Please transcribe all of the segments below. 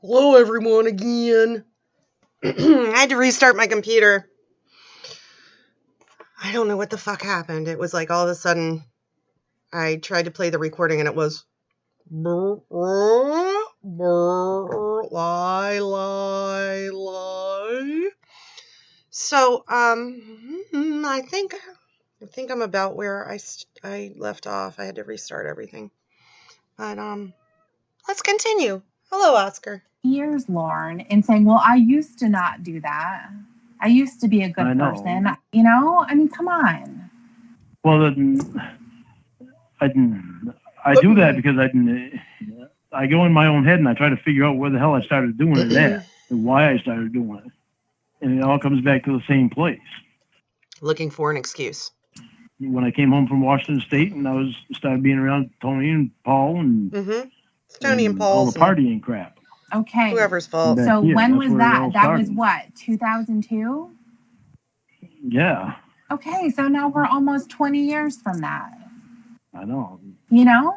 Hello, everyone, again. I had to restart my computer. I don't know what the fuck happened. It was like all of a sudden I tried to play the recording and it was lie. So, I think I'm about where I left off. I had to restart everything. But let's continue. Hello, Oscar. Years, Lorne, and saying, well, I used to not do that. I used to be a good person. You know? I mean, come on. Well, I do that because I go in my own head and I try to figure out where the hell I started doing it at and why I started doing it. And it all comes back to the same place. Looking for an excuse. When I came home from Washington State and started being around Tony and Paul and Tony and Paul, all the partying crap. Okay. Whoever's fault. So when was that? That was what, 2002? Yeah. Okay, so now we're almost 20 years from that. I know. You know,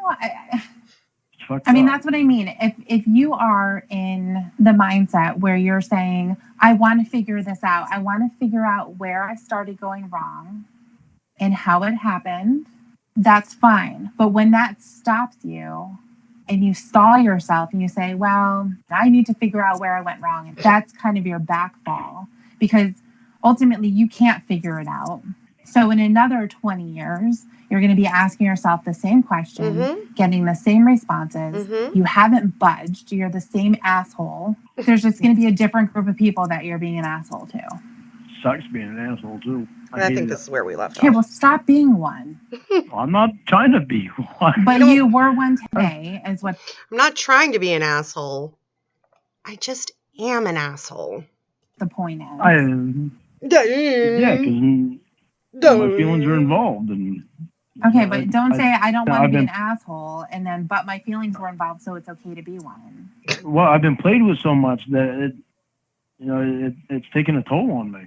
I mean, that's what I mean. If you are in the mindset where you're saying, I want to figure this out, I want to figure out where I started going wrong and how it happened, that's fine. But when that stops you and you stall yourself and you say, well, I need to figure out where I went wrong, and that's kind of your backfall, because ultimately you can't figure it out. So in another 20 years, you're going to be asking yourself the same question, getting the same responses. You haven't budged. You're the same asshole. There's just going to be a different group of people that you're being an asshole to. Sucks being an asshole, too. I think this is where we left off. Okay, well, stop being one. I'm not trying to be one. But you were one today, is what... I'm not trying to be an asshole. I just am an asshole. The point is. Yeah, because my feelings are involved. And okay, but don't say I don't want to be an asshole, and then but my feelings were involved, so it's okay to be one. Well, I've been played with so much that it's taken a toll on me,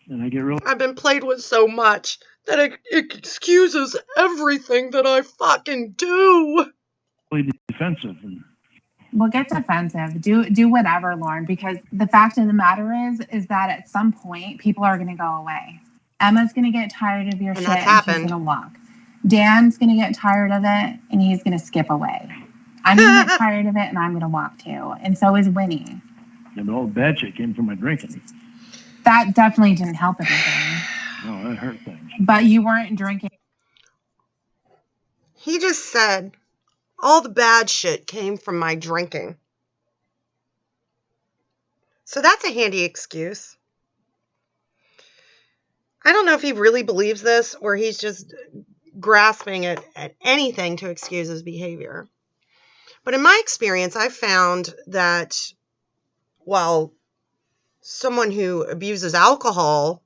and I get real. I've been played with so much that it excuses everything that I fucking do. Really defensive. Well, get defensive. Do whatever, Lorne, because the fact of the matter is that at some point people are going to go away. Emma's going to get tired of your shit and she's going to walk. Dan's going to get tired of it and he's going to skip away. I'm going to get tired of it and I'm going to walk too. And so is Winnie. Yeah, but all the bad shit came from my drinking. That definitely didn't help anything. No, that hurt things. But you weren't drinking. He just said all the bad shit came from my drinking. So that's a handy excuse. I don't know if he really believes this or he's just grasping at anything to excuse his behavior. But in my experience, I've found that while someone who abuses alcohol,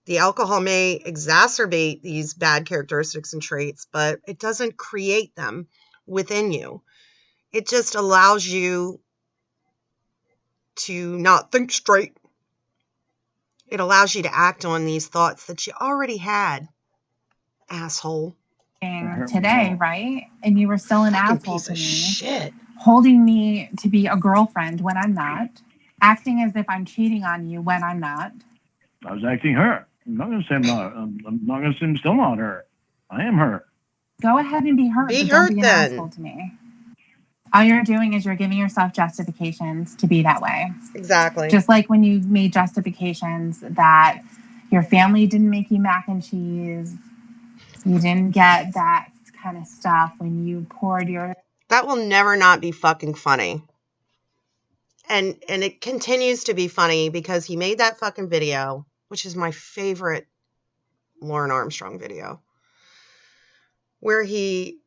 the alcohol may exacerbate these bad characteristics and traits, but it doesn't create them within you. It just allows you to not think straight. It allows you to act on these thoughts that you already had, asshole. Today, right? And you were still an asshole to me. Shit. Holding me to be a girlfriend when I'm not. Acting as if I'm cheating on you when I'm not. I was acting hurt. I'm not going to say I'm not. I'm not going to say I'm still not hurt. I am hurt. Go ahead and be hurt. Be but hurt don't be then. an asshole to me. All you're doing is you're giving yourself justifications to be that way. Exactly. Just like when you made justifications that your family didn't make you mac and cheese. You didn't get that kind of stuff when you poured your... That will never not be fucking funny. And it continues to be funny because he made that fucking video, which is my favorite Lorne Armstrong video, where he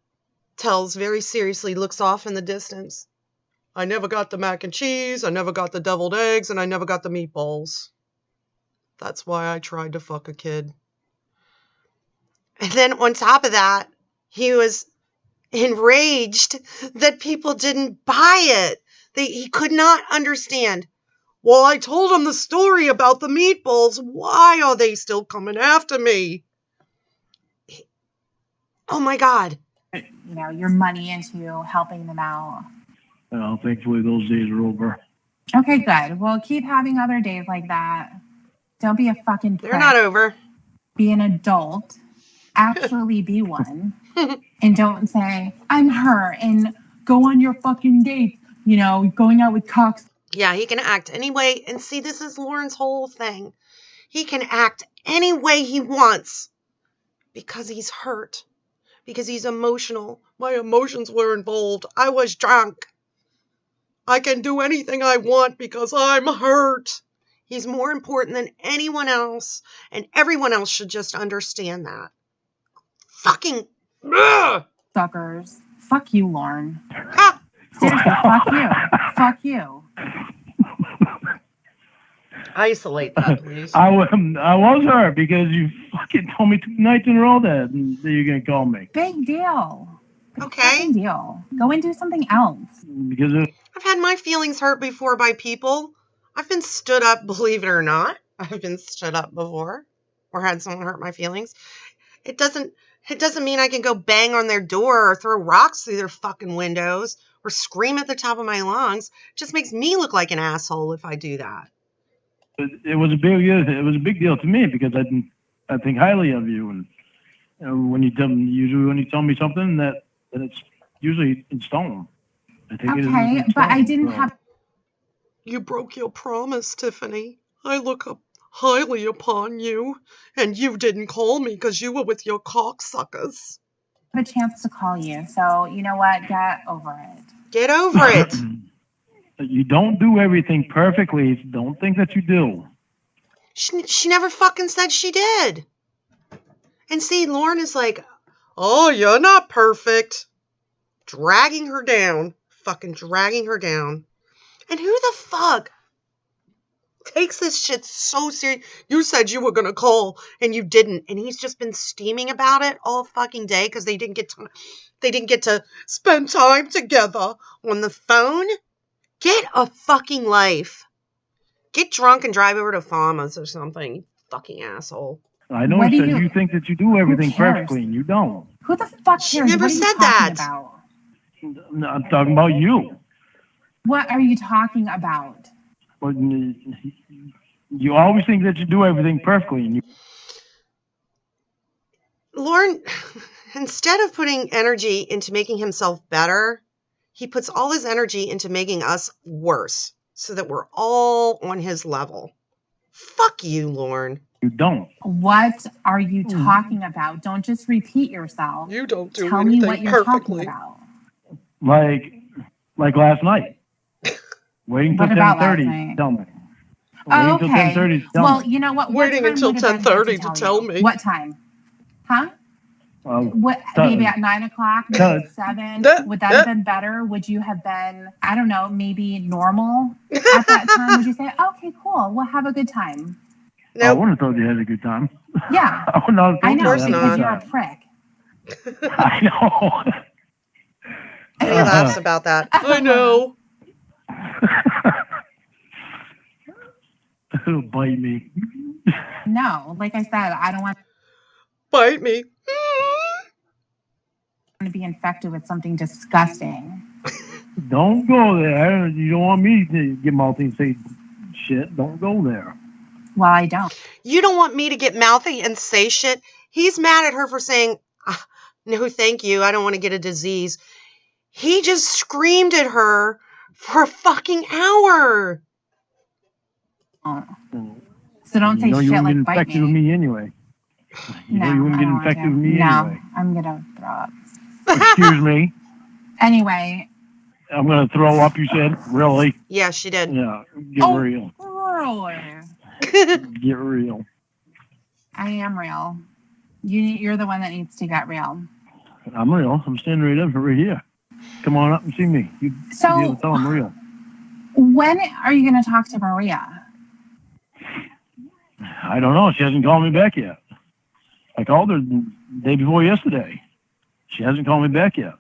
tells very seriously, looks off in the distance, I never got the mac and cheese, I never got the deviled eggs, and I never got the meatballs. That's why I tried to fuck a kid. And then on top of that, he was enraged that people didn't buy it. He could not understand. Well, I told him the story about the meatballs. Why are they still coming after me? Oh my God. Your money into helping them out. Thankfully those days are over. Okay, good. Well, keep having other days like that. Don't be a fucking prick. They're not over. Be an adult. Actually be one. And don't say, I'm her, and go on your fucking dates, going out with cocks. Yeah, he can act any way. And see, this is Lorne's whole thing. He can act any way he wants because he's hurt, because he's emotional. My emotions were involved. I was drunk. I can do anything I want because I'm hurt. He's more important than anyone else, and everyone else should just understand that. Fucking suckers. Fuck you, Lorne. Ha! Seriously, fuck you. Fuck you. Isolate that, please. I was hurt because you fucking told me 2 nights in a row that you're going to call me. Big deal. Okay. Big deal. Go and do something else. Because I've had my feelings hurt before by people. I've been stood up, believe it or not. I've been stood up before or had someone hurt my feelings. It doesn't mean I can go bang on their door or throw rocks through their fucking windows or scream at the top of my lungs. It just makes me look like an asshole if I do that. it was a big deal to me because I think highly of you, and when you tell me something that it's usually in stone. I think it is in stone, but I didn't have. You broke your promise, Tiffany. I look up highly upon you, and you didn't call me because you were with your cocksuckers. A chance to call you, so you know what? Get over it. Get over it. You don't do everything perfectly. Don't think that you do. She never fucking said she did. And see, Lorne is like, oh, you're not perfect. Dragging her down. Fucking dragging her down. And who the fuck takes this shit so serious? You said you were going to call and you didn't. And he's just been steaming about it all fucking day because they didn't get to spend time together on the phone. Get a fucking life. Get drunk and drive over to Farmers or something, you fucking asshole. I know you think that you do everything perfectly, and you don't. Who the fuck cares? She never said that. I'm talking about you. What are you talking about? Well, you always think that you do everything perfectly. And Lorne, instead of putting energy into making himself better, he puts all his energy into making us worse so that we're all on his level. Fuck you, Lorne. You don't. What are you talking about? Don't just repeat yourself. You don't do Tell anything me what you're perfectly. talking about. Like last night. Waiting till 10:30. Tell me. Oh, okay. Well, me. You know what? Waiting until 10:30 to tell me. What time? Huh? Maybe at 9 o'clock, maybe 7. Would that have been better? Would you have been, I don't know, maybe normal at that time? Would you say, okay, cool, we'll have a good time? Nope. I wouldn't have thought you had a good time. Yeah. I know, because you're a prick. I know. And he laughs about that. I know. It'll bite me. No, like I said, I don't want bite me. To be infected with something disgusting. Don't go there. You don't want me to get mouthy and say shit. Don't go there. Well, I don't. You don't want me to get mouthy and say shit? He's mad at her for saying, no, thank you. I don't want to get a disease. He just screamed at her for a fucking hour. Oh. So don't say shit like bite infected me. With me anyway. You wouldn't get infected with me anyway. I'm going to throw up. Excuse me. Anyway. I'm going to throw up, you said? Really? Yeah, she did. Yeah, get real. Really? Get real. I am real. You're the one that needs to get real. I'm real. I'm standing right here. Come on up and see me. You be able to tell I'm real. When are you going to talk to Maria? I don't know. She hasn't called me back yet. I called her the day before yesterday. She hasn't called me back yet.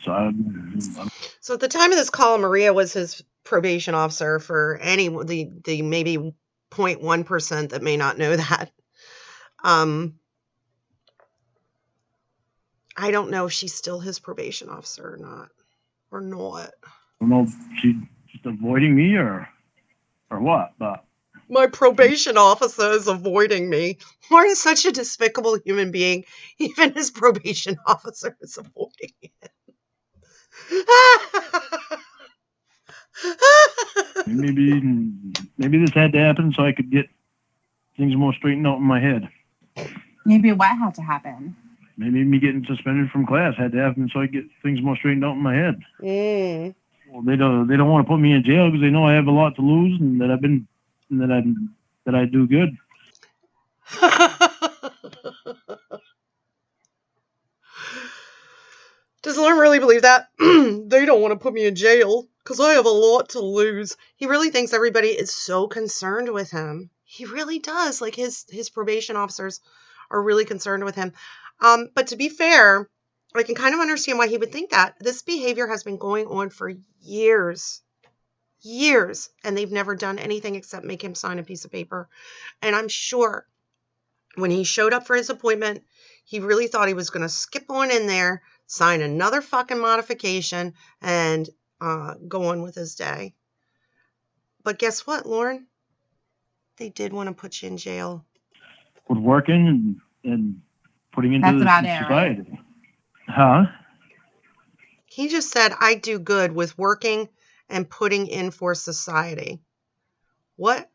So at the time of this call, Maria was his probation officer for the maybe 0.1% that may not know that. I don't know if she's still his probation officer or not. don't know if she's just avoiding me or what, but My probation officer is avoiding me. Lorne is such a despicable human being. Even his probation officer is avoiding him. maybe this had to happen so I could get things more straightened out in my head. Maybe what had to happen? Maybe me getting suspended from class had to happen so I get things more straightened out in my head. Well, they don't want to put me in jail because they know I have a lot to lose and that I do good. Does Lorne really believe that? They don't want to put me in jail because I have a lot to lose. He really thinks everybody is so concerned with him. He really does. Like his probation officers are really concerned with him. But to be fair, I can kind of understand why he would think that. This behavior has been going on for years. Years. And they've never done anything except make him sign a piece of paper. And I'm sure when he showed up for his appointment, he really thought he was going to skip on in there, sign another fucking modification, and go on with his day. But guess what, Lorne? They did want to put you in jail. With working and putting into society. Right? Huh? He just said, I do good with working and putting in for society. What?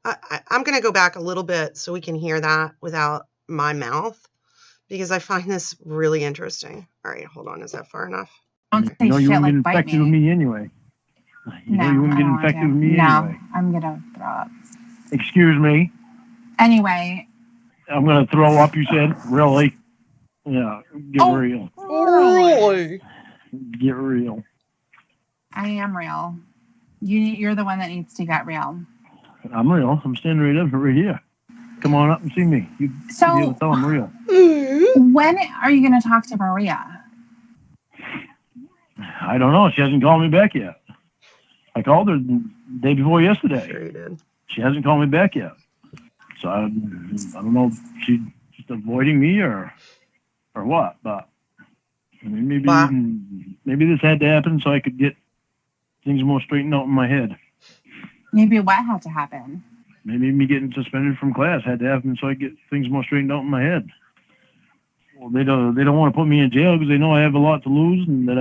I'm going to go back a little bit so we can hear that without my mouth, because I find this really interesting. All right, hold on. Is that far enough? Don't say shit you like get bite infected me. with me anyway. You wouldn't get infected with me anyway. I'm going to throw up. Excuse me. Anyway. I'm going to throw up, you said? Really? Yeah, get real. Really? Get real. I am real. You're the one that needs to get real. I'm real. I'm standing right here. Come on up and see me. You be able to tell I'm real. When are you going to talk to Maria? I don't know. She hasn't called me back yet. I called her the day before yesterday. Sure you did. She hasn't called me back yet. So I don't know if she's just avoiding me or what, but maybe this had to happen so I could get things more straightened out in my head. Maybe what had to happen? Maybe me getting suspended from class had to happen so I get things more straightened out in my head. Well, they don't want to put me in jail because they know I have a lot to lose and that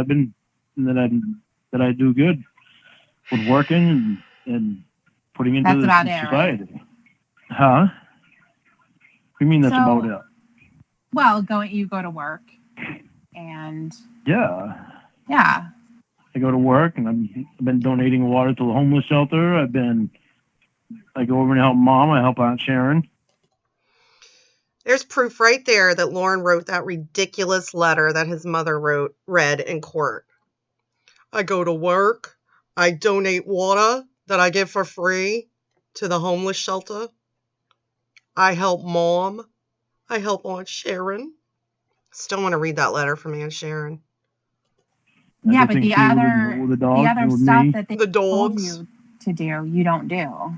I do good with working and putting into society. Right? Huh? What do you mean that's about it? Well, you go to work and yeah. I go to work and I've been donating water to the homeless shelter. I go over and help Mom. I help Aunt Sharon. There's proof right there that Lorne wrote that ridiculous letter that his mother read in court. I go to work. I donate water that I give for free to the homeless shelter. I help Mom. I help Aunt Sharon. Still want to read that letter from Aunt Sharon. Yeah, but the other stuff that they told you to do, you don't do.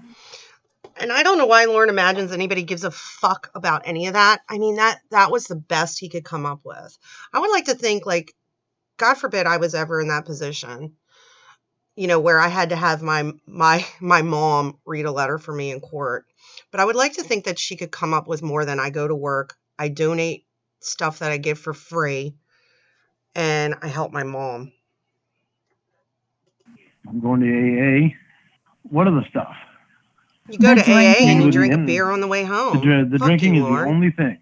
And I don't know why Lorne imagines anybody gives a fuck about any of that. I mean, that was the best he could come up with. I would like to think, like, God forbid I was ever in that position, where I had to have my mom read a letter for me in court. But I would like to think that she could come up with more than I go to work, I donate stuff that I give for free, and I help my mom. I'm going to AA. What other stuff? You go to AA and you drink a beer on the way home. The drinking is the only thing.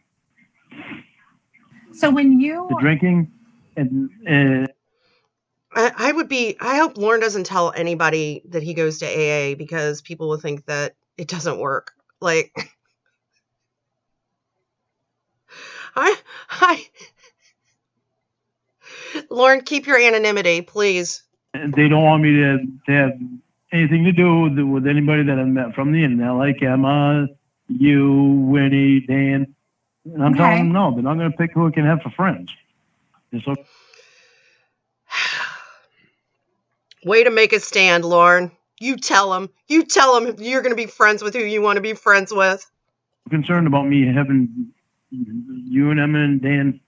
So when you... The drinking and... I hope Lorne doesn't tell anybody that he goes to AA because people will think that it doesn't work. Like... Lorne, keep your anonymity, please. They don't want me to have anything to do with anybody that I've met from the internet, like Emma, you, Winnie, Dan. And I'm telling them no, they're not going to pick who I can have for friends. Okay. Way to make a stand, Lorne. You tell them you're going to be friends with who you want to be friends with. I'm concerned about me having you and Emma and Dan.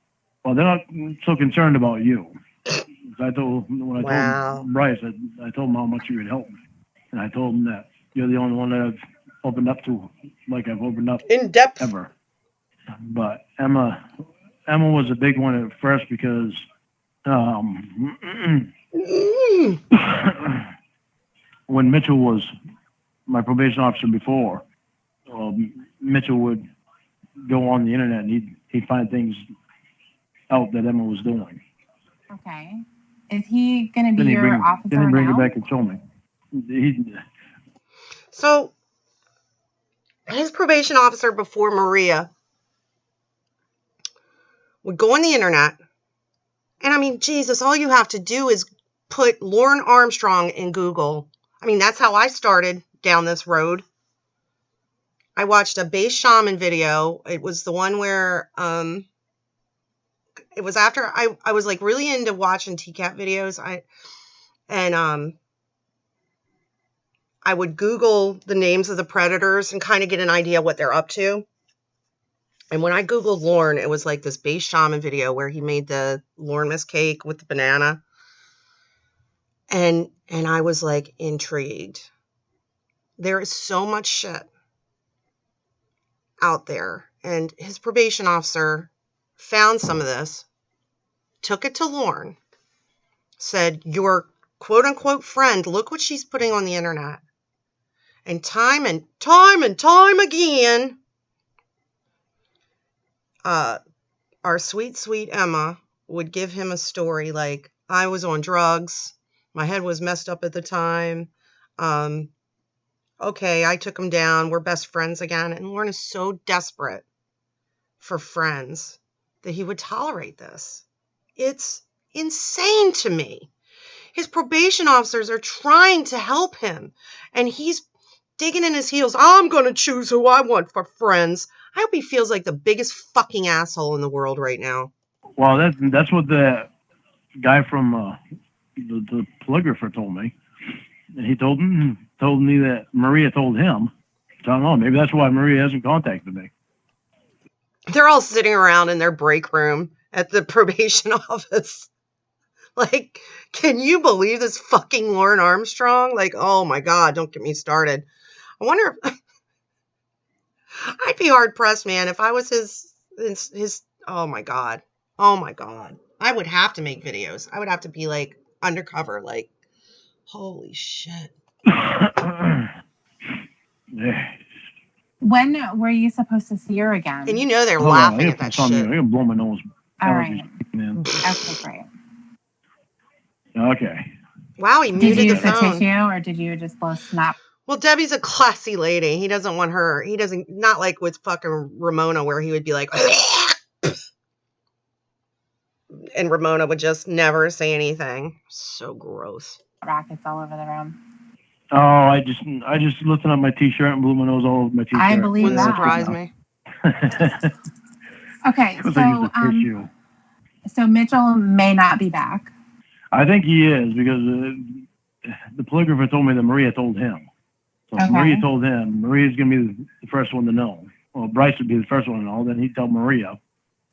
Well, they're not so concerned about you. I told Bryce, I told him how much he would help me, and I told him that you're the only one that I've opened up to, like I've opened up in depth ever. But Emma was a big one at first because when Mitchell was my probation officer before, Mitchell would go on the internet and he'd find things out that Emma was doing. Okay. Is he going to be your officer now? Then he bring it back and show me. So, his probation officer before Maria would go on the internet, and I mean, Jesus, all you have to do is put Lorne Armstrong in Google. I mean, that's how I started down this road. I watched a bass shaman video. It was the one where, it was after I was like really into watching TCAT videos. I would Google the names of the predators and kind of get an idea what they're up to. And when I Googled Lorne, it was like this bass shaman video where he made the Lorne Miss cake with the banana. And I was like intrigued. There is so much shit out there. And his probation officer found some of this, took it to Lorne, said, your quote unquote friend, look what she's putting on the internet. And time again, our sweet, sweet Emma would give him a story like, I was on drugs. My head was messed up at the time. Okay, I took him down. We're best friends again. And Lorne is so desperate for friends that he would tolerate this. It's insane to me. His probation officers are trying to help him, and he's digging in his heels. I'm going to choose who I want for friends. I hope he feels like the biggest fucking asshole in the world right now. Well, that's what the guy from the polygrapher told me. And he told me that Maria told him. So I don't know. Maybe that's why Maria hasn't contacted me. They're all sitting around in their break room at the probation office. Like, can you believe this fucking Lorne Armstrong? Like, oh my God, don't get me started. I wonder if I'd be hard pressed, man, if I was his oh my God. Oh my God. I would have to make videos. I would have to be like undercover, like, holy shit. When were you supposed to see her again? And you know they're laughing at that shit. I'm going to blow my nose. All right. Okay, great. Okay. Wow, he muted the phone. Did you use a tissue or did you just blow snot? Well, Debbie's a classy lady. He doesn't want her. He doesn't, not like with fucking Ramona where he would be like, and Ramona would just never say anything. So gross. Rockets all over the room. Oh, I just lifted up my t-shirt and blew my nose all over my t-shirt. I believe Wouldn't that. surprise me. Okay, so Mitchell may not be back. I think he is because the polygrapher told me that Maria told him. So if Maria told him, Maria's going to be the first one to know. Well, Bryce would be the first one to know. Then he'd tell Maria.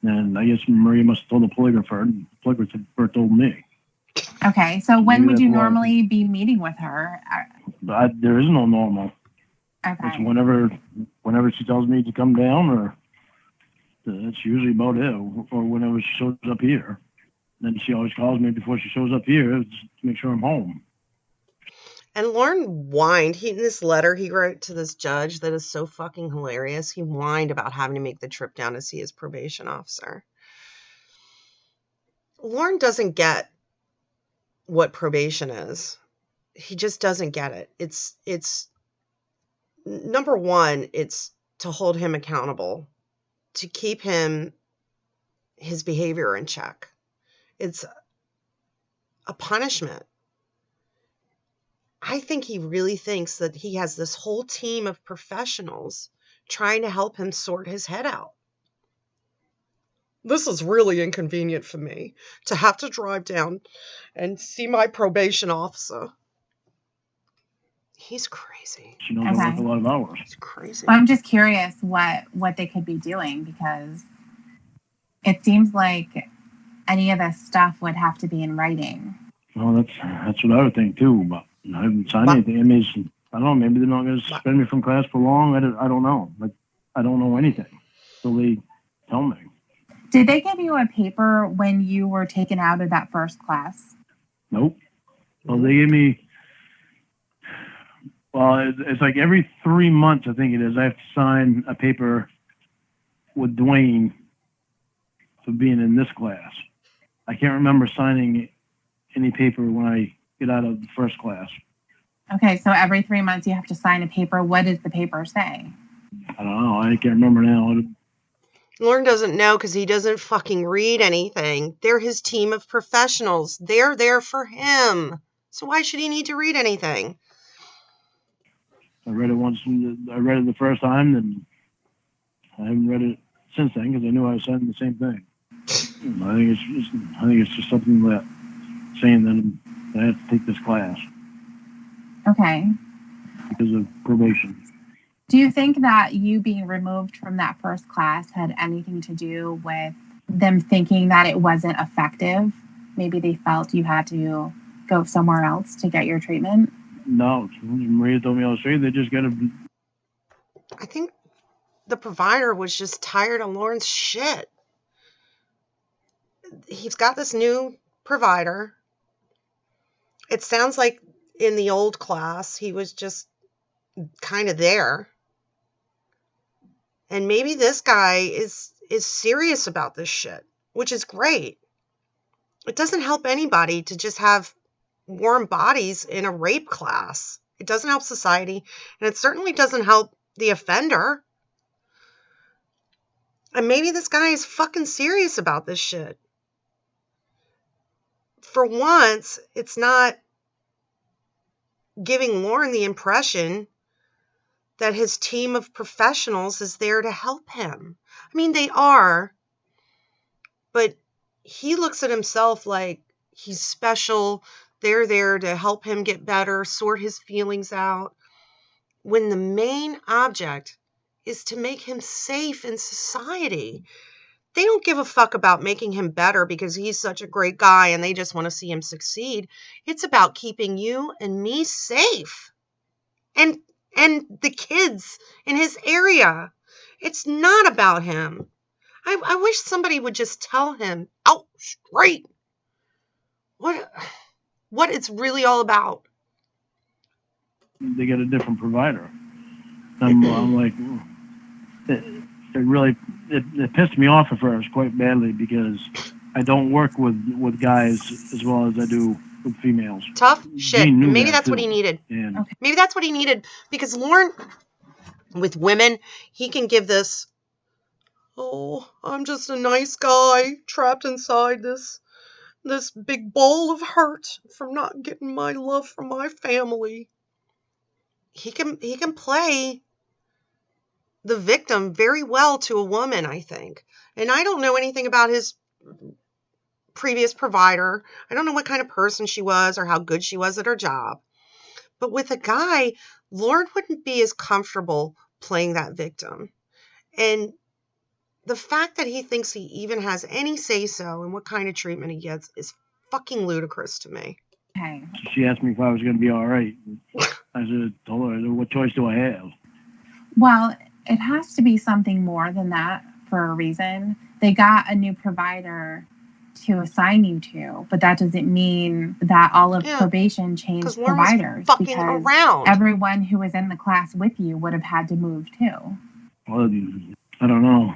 And I guess Maria must have told the polygrapher. And the polygrapher told me. Okay, so when would you normally be meeting with her? There is no normal. Okay. It's whenever she tells me to come down, or that's usually about it, or whenever she shows up here. Then she always calls me before she shows up here to make sure I'm home. And Lorne whined. In this letter he wrote to this judge that is so fucking hilarious. He whined about having to make the trip down to see his probation officer. Lorne doesn't get what probation is. He just doesn't get it. It's number one, it's to hold him accountable, to keep his behavior in check. It's a punishment. I think he really thinks that he has this whole team of professionals trying to help him sort his head out. This is really inconvenient for me to have to drive down and see my probation officer. He's crazy. She knows I work a lot of hours. He's crazy. Well, I'm just curious what they could be doing because it seems like any of this stuff would have to be in writing. Well, that's what I would think too, but I haven't signed anything. I mean, I don't know, maybe they're not going to suspend me from class for long. I don't know. Like, I don't know anything until they tell me. Did they give you a paper when you were taken out of that first class? Nope. Well, they gave me, it's like every 3 months, I think it is, I have to sign a paper with Dwayne for being in this class. I can't remember signing any paper when I get out of the first class. Okay, so every 3 months you have to sign a paper. What does the paper say? I don't know. I can't remember now. Lorne doesn't know because he doesn't fucking read anything. They're his team of professionals. They're there for him. So why should he need to read anything? I read it once. I read it the first time, and I haven't read it since then because I knew I was signing the same thing. I think it's just something that saying that I have to take this class. Okay. Because of probation. Do you think that you being removed from that first class had anything to do with them thinking that it wasn't effective? Maybe they felt you had to go somewhere else to get your treatment? No, Maria told me I was straight. They just got to. I think the provider was just tired of Lorne's shit. He's got this new provider. It sounds like in the old class, he was just kind of there. And maybe this guy is serious about this shit, which is great. It doesn't help anybody to just have warm bodies in a rape class. It doesn't help society, and it certainly doesn't help the offender. And maybe this guy is fucking serious about this shit. For once, it's not giving Lorne the impression that his team of professionals is there to help him. I mean, they are, but he looks at himself like he's special. They're there to help him get better, sort his feelings out, when the main object is to make him safe in society. They don't give a fuck about making him better because he's such a great guy and they just want to see him succeed. It's about keeping you and me safe. And the kids in his area. It's not about him. I wish somebody would just tell him out straight what it's really all about. They get a different provider. I'm like, it pissed me off at first quite badly because I don't work with guys as well as I do with females. Tough shit. Maybe that's too. What he needed. And okay. Maybe that's what he needed because Lorne, with women, he can give this, oh, I'm just a nice guy trapped inside this big bowl of hurt from not getting my love from my family. He can play the victim very well to a woman, I think. And I don't know anything about his previous provider. I don't know what kind of person she was or how good she was at her job. But with a guy, Lorne wouldn't be as comfortable playing that victim. And the fact that he thinks he even has any say-so in what kind of treatment he gets is fucking ludicrous to me. Okay. She asked me if I was going to be all right. I told her, what choice do I have? Well, it has to be something more than that for a reason. They got a new provider to assign you to, but that doesn't mean that all of probation changed providers. Fucking around. Everyone who was in the class with you would have had to move too. Well, I don't know.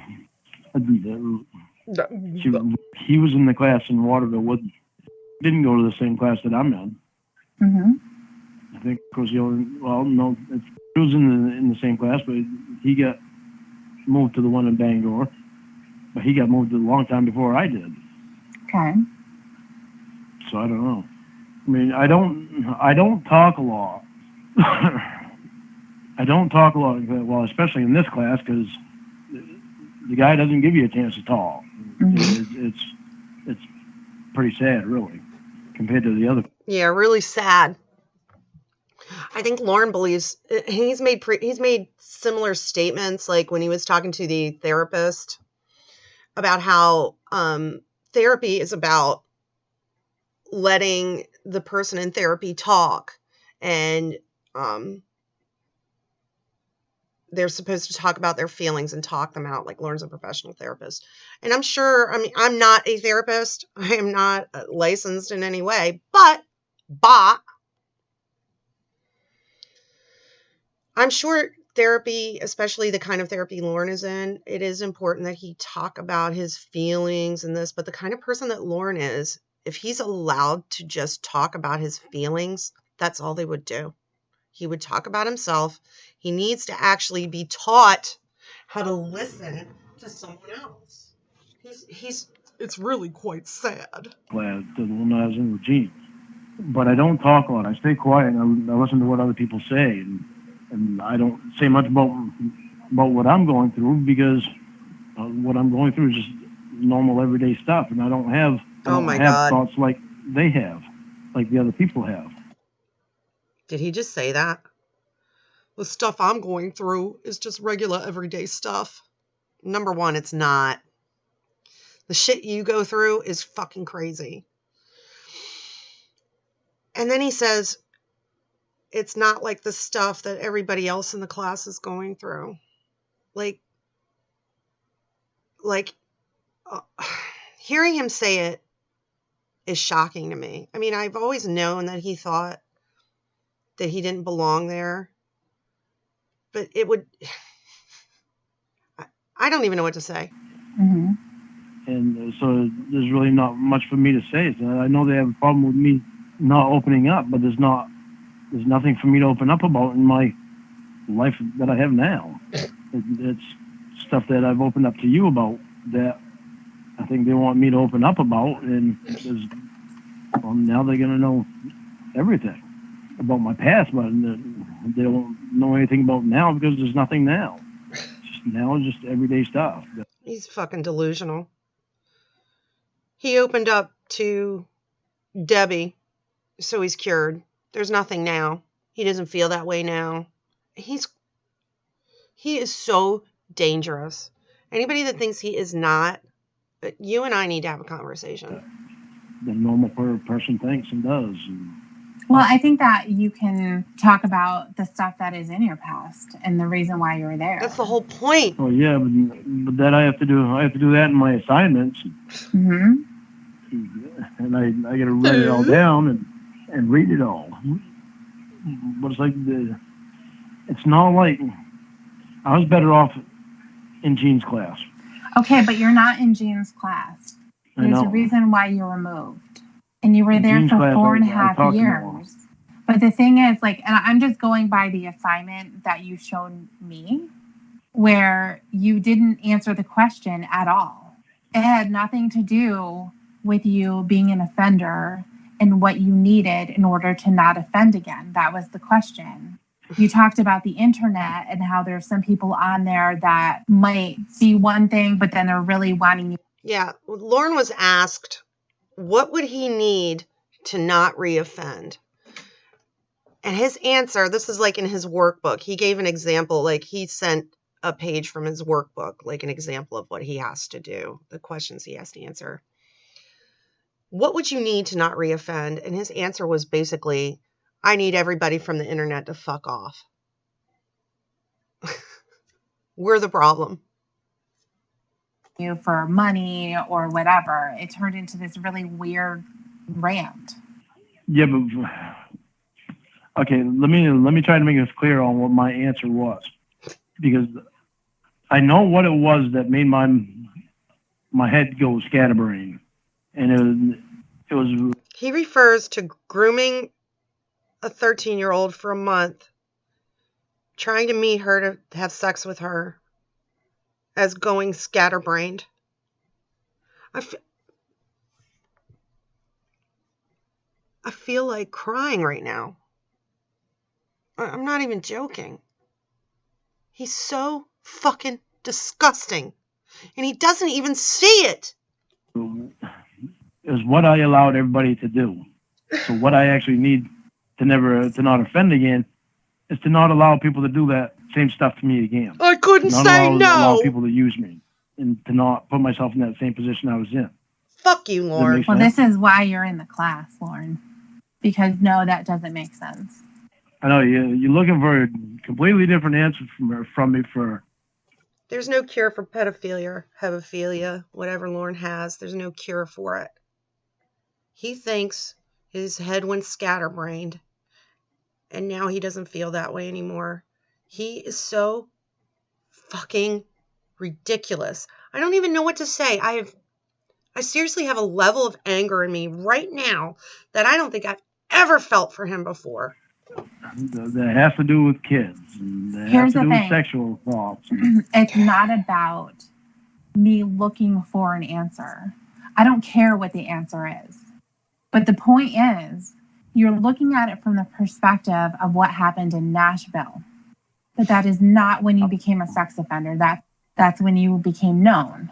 He was in the class in Waterville. Didn't go to the same class that I'm in. Mm-hmm. I think because he was in the same class, but he got moved to the one in Bangor. But he got moved a long time before I did. Okay. So I don't know. I mean, I don't talk a lot. I don't talk a lot. Well, especially in this class, because the guy doesn't give you a chance to talk. Mm-hmm. It's pretty sad, really, compared to the other. Yeah, really sad. I think Lorne believes he's made similar statements, like when he was talking to the therapist about how therapy is about letting the person in therapy talk, and they're supposed to talk about their feelings and talk them out, like Lorne's a professional therapist. And I'm sure, I mean, I'm not a therapist. I am not licensed in any way, but I'm sure therapy, especially the kind of therapy Lorne is in, it is important that he talk about his feelings and this, but the kind of person that Lorne is, if he's allowed to just talk about his feelings, that's all they would do. He would talk about himself. He needs to actually be taught how to listen to someone else. It's really quite sad. Glad that when I was in with Gene. But I don't talk a lot. I stay quiet and I listen to what other people say. And I don't say much about what I'm going through, because what I'm going through is just normal everyday stuff. And I don't have thoughts like they have, like the other people have. Did he just say that? The stuff I'm going through is just regular everyday stuff. Number one, it's not. The shit you go through is fucking crazy. And then he says, it's not like the stuff that everybody else in the class is going through. Hearing him say it is shocking to me. I mean, I've always known that he thought that he didn't belong there. But it would... I don't even know what to say. Mm-hmm. And so there's really not much for me to say. So I know they have a problem with me not opening up, but there's nothing for me to open up about in my life that I have now. It's stuff that I've opened up to you about that I think they want me to open up about, and now they're going to know everything about my past, but they don't know anything about now because there's nothing now. Now it's just everyday stuff. He's fucking delusional. He opened up to Debbie, so he's cured. There's nothing now. He doesn't feel that way now. He is so dangerous. Anybody that thinks he is not, you and I need to have a conversation. The normal person thinks and does. Well, I think that you can talk about the stuff that is in your past and the reason why you're there. That's the whole point. Oh yeah, but that I have to do that in my assignments. Mm-hmm. And I got to write it all down and read it all. But it's like it's not like I was better off in Gene's class. Okay, but you're not in Gene's class. There's a reason why you were moved. And you were there for 4.5 years. But the thing is, and I'm just going by the assignment that you showed me, where you didn't answer the question at all. It had nothing to do with you being an offender and what you needed in order to not offend again. That was the question. You talked about the internet and how there's some people on there that might see one thing, but then they're really wanting you. Yeah, Lorne was asked, what would he need to not reoffend? And his answer, this is like in his workbook. He gave an example, like he sent a page from his workbook, like an example of what he has to do, the questions he has to answer. What would you need to not reoffend? And his answer was basically, I need everybody from the internet to fuck off. We're the problem. You for money or whatever. It turned into this really weird rant. Yeah, but okay, let me try to make this clear on what my answer was, because I know what it was that made my head go scatterbrain, and it was. He refers to grooming a 13-year-old for a month, trying to meet her to have sex with her, as going scatterbrained. I feel like crying right now. I'm not even joking. He's so fucking disgusting. And he doesn't even see it. It was what I allowed everybody to do. So what I actually need to not offend again is to not allow people to do that same stuff to me again. I couldn't say no. Allow people to use me and to not put myself in that same position I was in. Fuck you, Lorne. Well, this is why you're in the class, Lorne. Because no, that doesn't make sense. I know you're looking for a completely different answer from me for. There's no cure for pedophilia, whatever Lorne has. There's no cure for it. He thinks his head went scatterbrained, and now he doesn't feel that way anymore. He is so fucking ridiculous. I don't even know what to say. I seriously have a level of anger in me right now that I don't think I've ever felt for him before. That has to do with kids. That Here's has to the do thing. with sexual thoughts. It's not about me looking for an answer. I don't care what the answer is. But the point is, you're looking at it from the perspective of what happened in Nashville. But that is not when you became a sex offender. That's when you became known.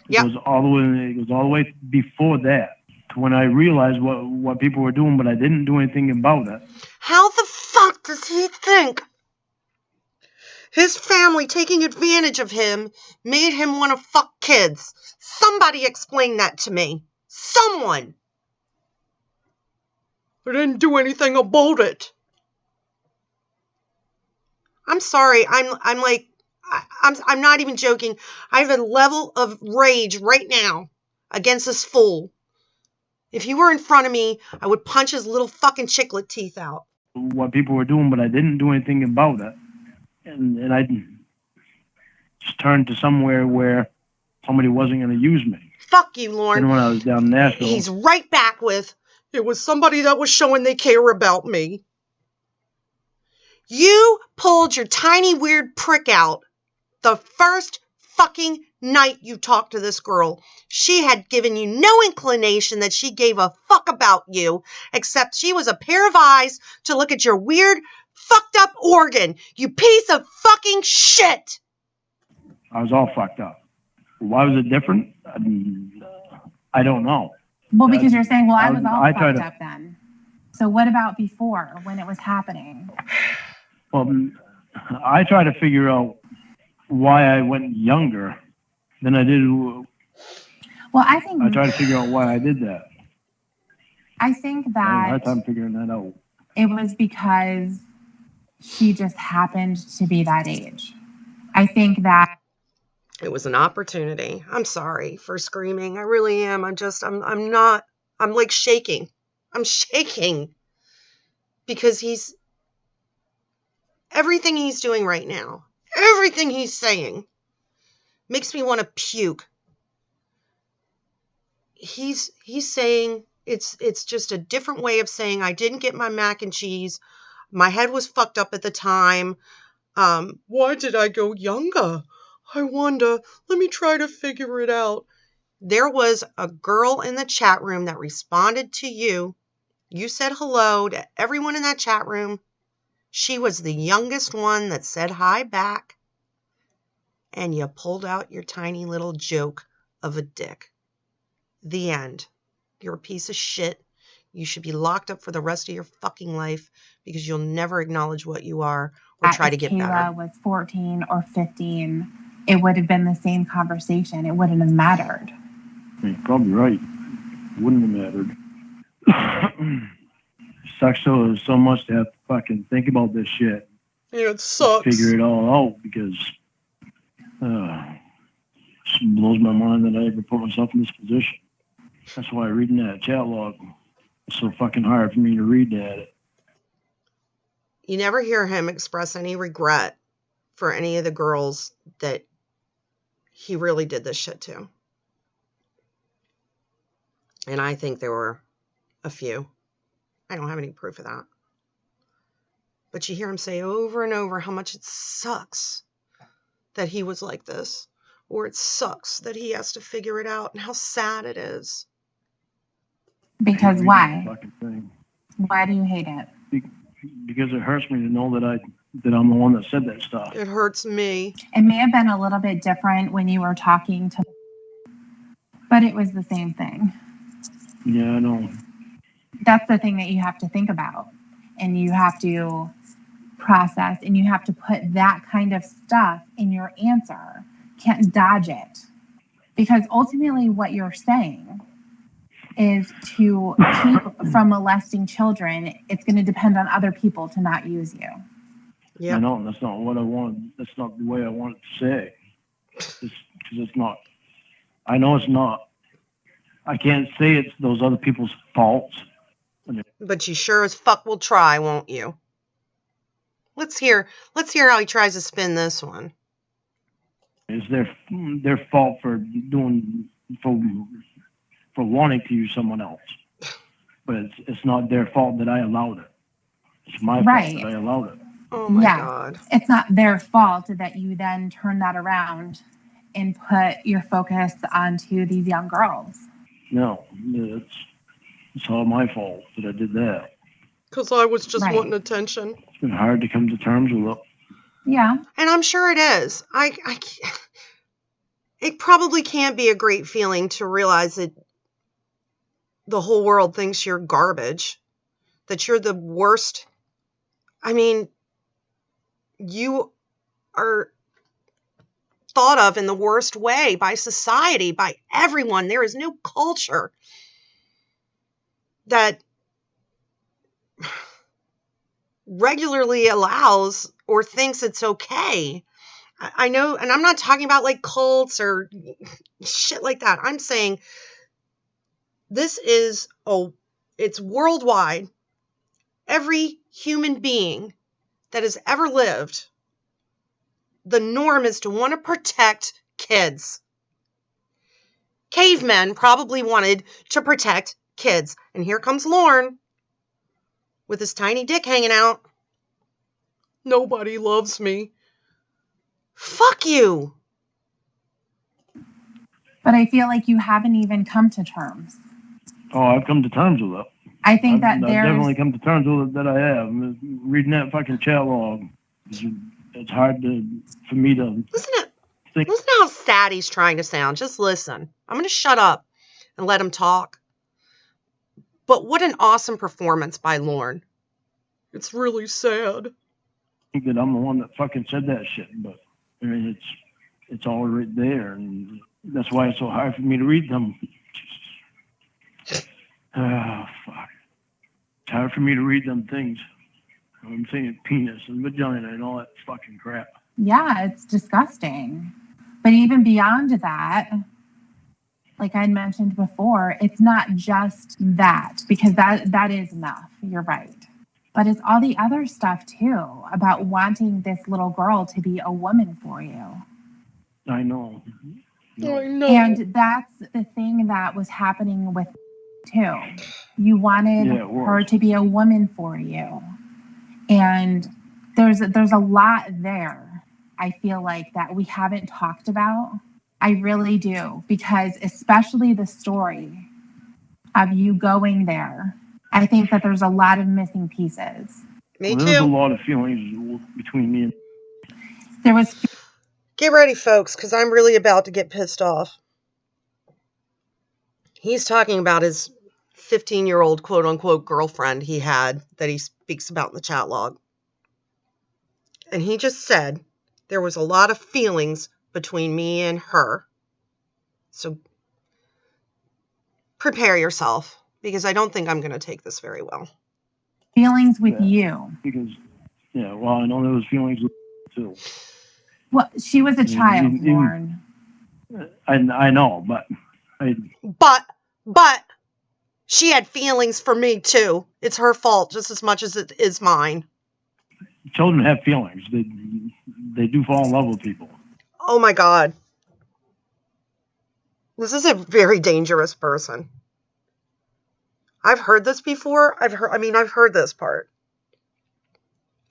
It goes all the way before that, to when I realized what people were doing, but I didn't do anything about it. How the fuck does he think his family taking advantage of him made him want to fuck kids? Somebody explain that to me. Someone. I didn't do anything about it. I'm sorry. I'm like, I'm not even joking. I have a level of rage right now against this fool. If he were in front of me, I would punch his little fucking chiclet teeth out. What people were doing, but I didn't do anything about it. And I just turned to somewhere where somebody wasn't going to use me. Fuck you, Lorne. Then when I was down in Nashville, he's right back with, it was somebody that was showing they care about me. You pulled your tiny weird prick out the first fucking night you talked to this girl. She had given you no inclination that she gave a fuck about you, except she was a pair of eyes to look at your weird, fucked up organ. You piece of fucking shit. I was all fucked up. Why was it different? I don't know. Well, because you're saying, well, I was all fucked up then. So what about before, when it was happening? Well, I try to figure out why I went younger than I did. Well, I try to figure out why I did that. I think that I had a hard time figuring that out. It was because he just happened to be that age. I think that it was an opportunity. I'm sorry for screaming. I really am. I'm like shaking. I'm shaking because everything he's doing right now, everything he's saying makes me want to puke. He's saying it's just a different way of saying I didn't get my mac and cheese. My head was fucked up at the time. Why did I go younger? I wonder. Let me try to figure it out. There was a girl in the chat room that responded to you. You said hello to everyone in that chat room. She was the youngest one that said hi back. And you pulled out your tiny little joke of a dick. The end. You're a piece of shit. You should be locked up for the rest of your fucking life because you'll never acknowledge what you are or try to get better. If Kayla was 14 or 15, it would have been the same conversation. It wouldn't have mattered. You're probably right. It wouldn't have mattered. Sucks so much to have to fucking think about this shit. Yeah, it sucks. Figure it all out because it blows my mind that I ever put myself in this position. That's why reading that chat log is so fucking hard for me to read that. You never hear him express any regret for any of the girls that he really did this shit to. And I think there were a few. I don't have any proof of that. But you hear him say over and over how much it sucks that he was like this. Or it sucks that he has to figure it out and how sad it is. Because why? Why do you hate it? Because it hurts me to know that I'm the one that said that stuff. It hurts me. It may have been a little bit different when you were talking to, but it was the same thing. Yeah, I know. That's the thing that you have to think about, and you have to process, and you have to put that kind of stuff in your answer. Can't dodge it, because ultimately what you're saying is to keep from molesting children, it's going to depend on other people to not use you. Yeah. I know, and that's not what I wanted. That's not the way I wanted to say. Because it's not. I know it's not. I can't say it's those other people's faults. But you sure as fuck will try, won't you? Let's hear how he tries to spin this one. It's their fault for wanting to use someone else. But it's not their fault that I allowed it. It's my fault that I allowed it. Oh my God. It's not their fault that you then turn that around and put your focus onto these young girls. No, it's all my fault that I did that. Because I was just wanting attention. It's been hard to come to terms with it. Yeah. And I'm sure it is. It probably can't be a great feeling to realize that the whole world thinks you're garbage, that you're the worst. I mean, you are thought of in the worst way by society, by everyone. There is no culture that regularly allows or thinks it's okay. I know, and I'm not talking about like cults or shit like that. I'm saying this is it's worldwide. Every human being that has ever lived, the norm is to want to protect kids. Cavemen probably wanted to protect kids. And here comes Lorne with his tiny dick hanging out. Nobody loves me. Fuck you. But I feel like you haven't even come to terms. Oh, I've come to terms with it. I think I've definitely come to terms with it that I have. Reading that fucking chat log, it's hard for me to think. Listen to how sad he's trying to sound. Just listen. I'm going to shut up and let him talk. But what an awesome performance by Lorne. It's really sad. I think that I'm the one that fucking said that shit, but I mean, it's all right there, and that's why it's so hard for me to read them. Oh, fuck. It's hard for me to read them things. I'm saying penis and vagina and all that fucking crap. Yeah, it's disgusting. But even beyond that, like I mentioned before, it's not just that, because that is enough. You're right. But it's all the other stuff too, about wanting this little girl to be a woman for you. I know. I know. And that's the thing that was happening with too. You wanted her to be a woman for you. And there's a lot there, I feel like, that we haven't talked about. I really do, because especially the story of you going there, I think that there's a lot of missing pieces. Me too. There's a lot of feelings between me and... There was... Get ready, folks, because I'm really about to get pissed off. He's talking about his 15-year-old quote-unquote girlfriend he had that he speaks about in the chat log. And he just said there was a lot of feelings between me and her. So prepare yourself, because I don't think I'm going to take this very well. Feelings with you. Because, well, I know there was feelings too. Well, she was a child, Lorne. I know, but... But she had feelings for me too. It's her fault just as much as it is mine. Children have feelings. They do fall in love with people. Oh my God. This is a very dangerous person. I've heard this before. I've heard this part.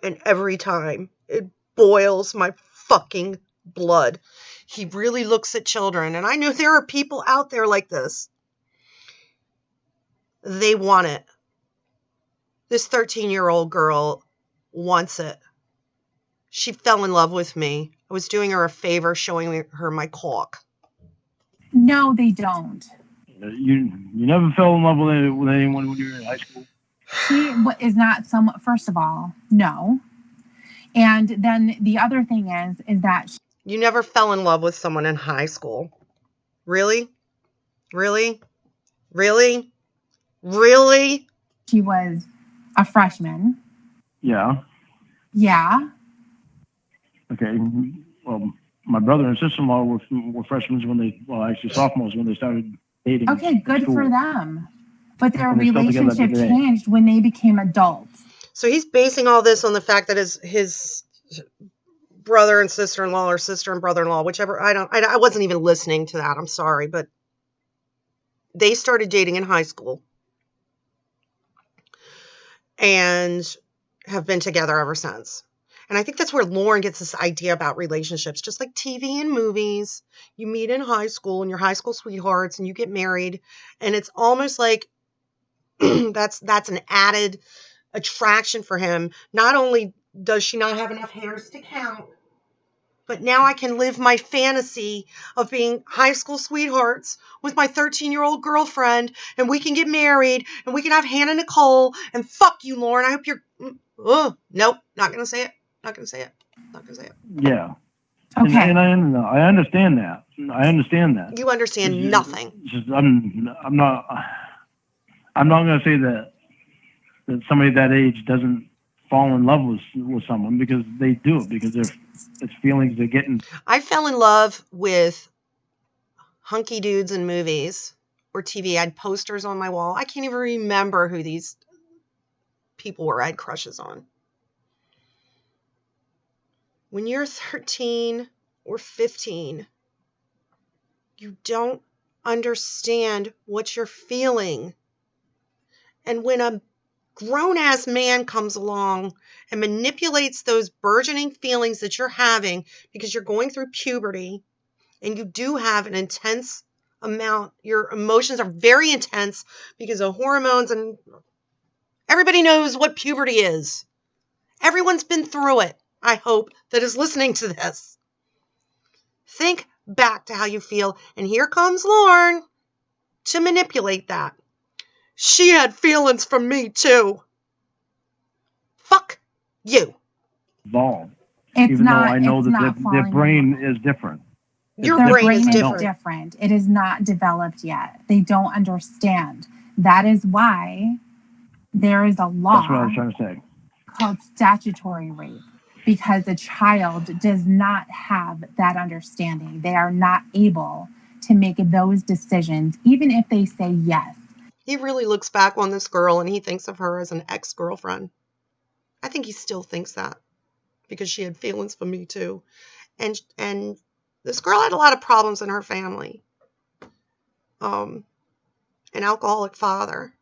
And every time it boils my fucking blood. He really looks at children. And I know there are people out there like this. They want it. This 13-year-old girl wants it. She fell in love with me. I was doing her a favor showing her my cock. No, they don't. You never fell in love with anyone when you were in high school? She is not someone, first of all, no. And then the other thing is that... You never fell in love with someone in high school. Really? Really? Really? Really? She was a freshman. Yeah. Yeah. Okay. Well, my brother and sister-in-law were freshmen when actually sophomores when they started dating. Okay, good for them. But their And they're still together relationship today. changed when they became adults. So he's basing all this on the fact that his brother and sister-in-law, or sister and brother-in-law, whichever. I wasn't even listening to that. I'm sorry, but they started dating in high school and have been together ever since. And I think that's where Lorne gets this idea about relationships. Just like TV and movies, you meet in high school and you're high school sweethearts and you get married. And it's almost like that's an added attraction for him. Not only does she not have enough hairs to count, but now I can live my fantasy of being high school sweethearts with my 13-year-old girlfriend, and we can get married, and we can have Hannah Nicole, and fuck you, Lorne. I hope you're... nope, not going to say it. Not going to say it. Not going to say it. Yeah. Okay. And I understand that. I understand that. You understand nothing. I'm not going to say that somebody that age doesn't fall in love with someone, because they do, because it's feelings they're getting. I fell in love with hunky dudes in movies or TV. I had posters on my wall. I can't even remember who these people were I had crushes on. When you're 13 or 15, you don't understand what you're feeling. And when a grown-ass man comes along and manipulates those burgeoning feelings that you're having because you're going through puberty, and you do have an intense amount, your emotions are very intense because of hormones, and everybody knows what puberty is. Everyone's been through it, I hope, that is listening to this. Think back to how you feel, and here comes Lorne to manipulate that. She had feelings for me too. Fuck you. Evolved. It's even not, though I know it's that not their falling brain is different. Your Their brain is brain different. is different. It is not developed yet. They don't understand. That is why there is a law That's what I was trying to say. called statutory rape, because a child does not have that understanding. They are not able to make those decisions, even if they say yes. He really looks back on this girl and he thinks of her as an ex-girlfriend. I think he still thinks that because she had feelings for me too. And this girl had a lot of problems in her family. An alcoholic father.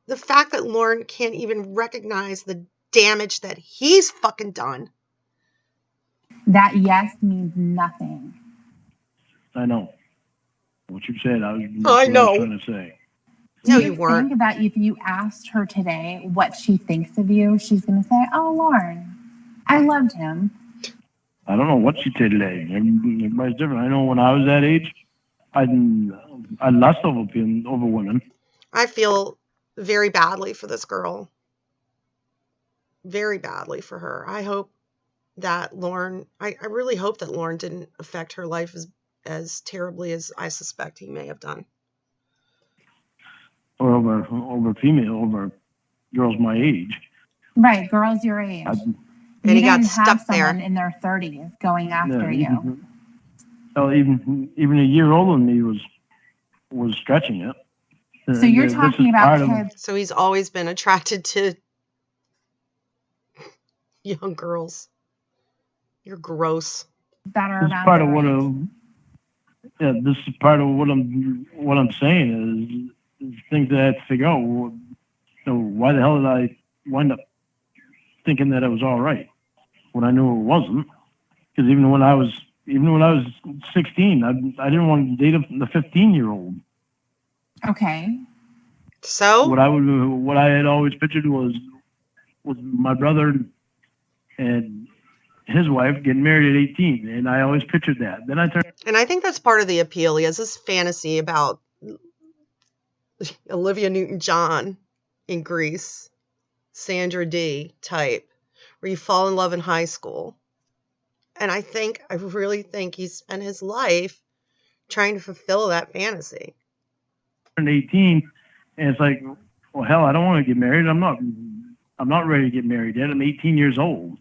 The fact that Lorne can't even recognize the damage that he's fucking done. That yes means nothing. I know. What you said, I know. was trying to say. No, Do you you weren't. think that if you asked her today what she thinks of you, she's going to say, "Oh, Lorne, I loved him"? I don't know what she'd say today. Everybody's different. I know when I was that age, I lust over women. I feel very badly for this girl. Very badly for her. I hope that Lorne, I really hope that Lorne didn't affect her life as terribly as I suspect he may have done. Or over girls my age. Right, girls your age. And he got didn't stuck have someone there. in their 30s going after you. Even a year older than me was stretching it. So you're talking about kids. So he's always been attracted to young girls. You're gross. That are This is around part of their what age. this is part of what I'm saying is things that I have to figure out. So why the hell did I wind up thinking that it was all right when I knew it wasn't? Because even when I was 16, I didn't want to date the 15-year-old. Okay. So what I had always pictured was my brother and his wife getting married at 18, and I always pictured that. Then and I think that's part of the appeal. He has this fantasy about Olivia Newton-John in Grease, Sandra Dee type, where you fall in love in high school. And I really think he spent his life trying to fulfill that fantasy. I'm 18, and it's like, well, hell, I don't want to get married. I'm not ready to get married yet. I'm 18 years old.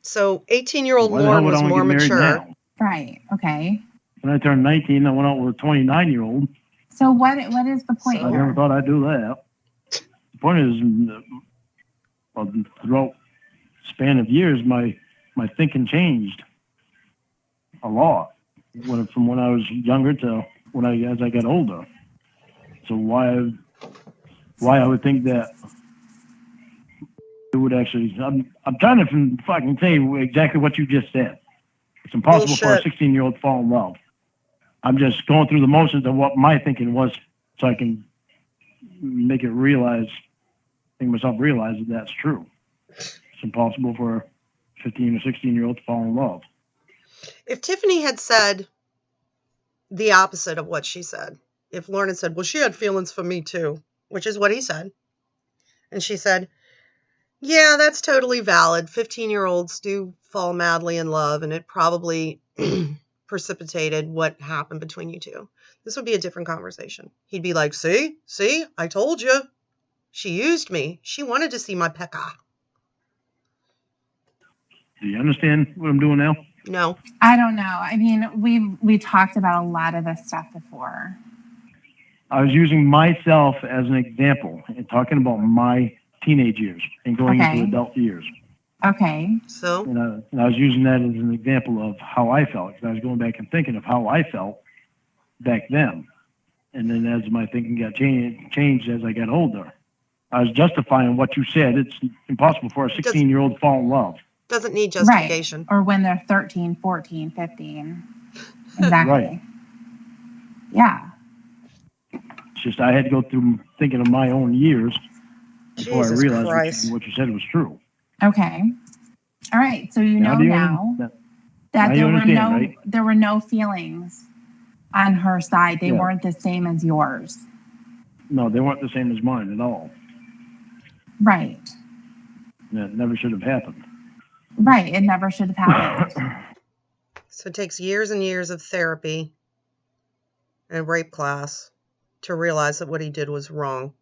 So 18-year-old Why the hell Lorne would was I want to more get married mature. now? Right. Okay. When I turned 19, I went out with a 29-year-old. So what is the point So- I here? never thought I'd do that. The point is, well, throughout the span of years, my thinking changed a lot from when I was younger to as I got older. So why I would think that it would actually, I'm trying to fucking say exactly what you just said. It's impossible for a Bullshit. 16-year-old to fall in love. I'm just going through the motions of what my thinking was, so I can make myself realize that that's true. It's impossible for a 15 or 16-year-old to fall in love. If Tiffany had said the opposite of what she said, if Lorne had said, well, she had feelings for me too, which is what he said, and she said, yeah, that's totally valid. 15-year-olds do fall madly in love, and it probably precipitated what happened between you two. This would be a different conversation. He'd be like, see, I told you. She used me. She wanted to see my pekka. Do you understand what I'm doing now? No. I don't know. I mean, we talked about a lot of this stuff before. I was using myself as an example and talking about my teenage years and going Okay. into adult years. Okay. So? And I was using that as an example of how I felt, because I was going back and thinking of how I felt back then. And then as my thinking got changed as I got older, I was justifying what you said. It's impossible for a 16-year-old to fall in love. Doesn't need justification. Right. Or when they're 13, 14, 15. Exactly. Right. Yeah. It's just I had to go through thinking of my own years before Jesus I realized Christ. what you said was true. Okay. All right. So you know now that you understand, right? there were no feelings on her side. They Yeah. weren't the same as yours. No, they weren't the same as mine at all. Right. That never should have happened. Right. It never should have happened. So it takes years and years of therapy and rape class to realize that what he did was wrong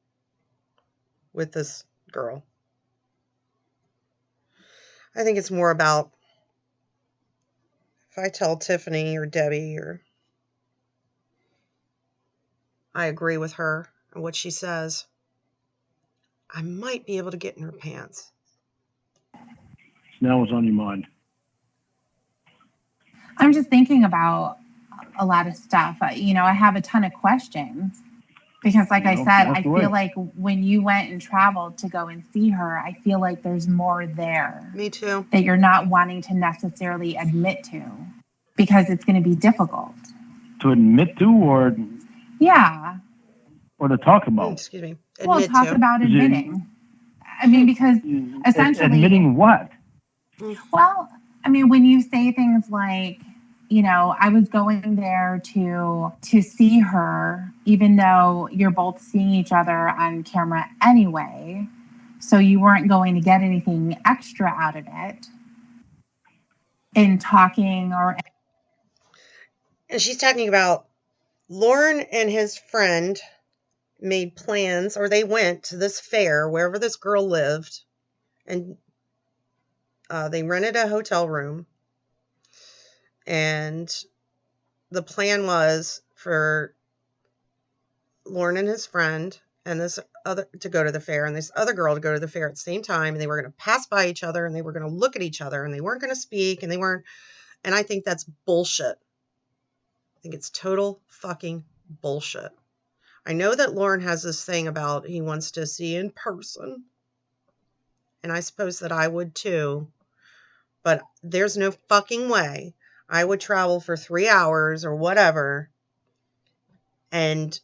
with this girl. I think it's more about if I tell Tiffany or Debbie or I agree with her and what she says, I might be able to get in her pants. Now what's on your mind? I'm just thinking about a lot of stuff. You know, I have a ton of questions because, like I said, I feel like when you went and traveled to go and see her, I feel like there's more there. Me too. That you're not wanting to necessarily admit to because it's going to be difficult. To admit to, or yeah, or to talk about? Excuse me. Well, talk about admitting. I mean, because essentially admitting what? Well, I mean, when you say things like, you know, I was going there to see her, even though you're both seeing each other on camera anyway, so you weren't going to get anything extra out of it in talking or. And she's talking about Lorne and his friend made plans, or they went to this fair wherever this girl lived, and they rented a hotel room, and the plan was for Lorne and his friend and this other to go to the fair, and this other girl to go to the fair at the same time, and they were going to pass by each other, and they were going to look at each other, and they weren't going to speak, and I think that's bullshit. I think it's total fucking bullshit. I know that Lorne has this thing about he wants to see in person, and I suppose that I would too, but there's no fucking way I would travel for 3 hours or whatever and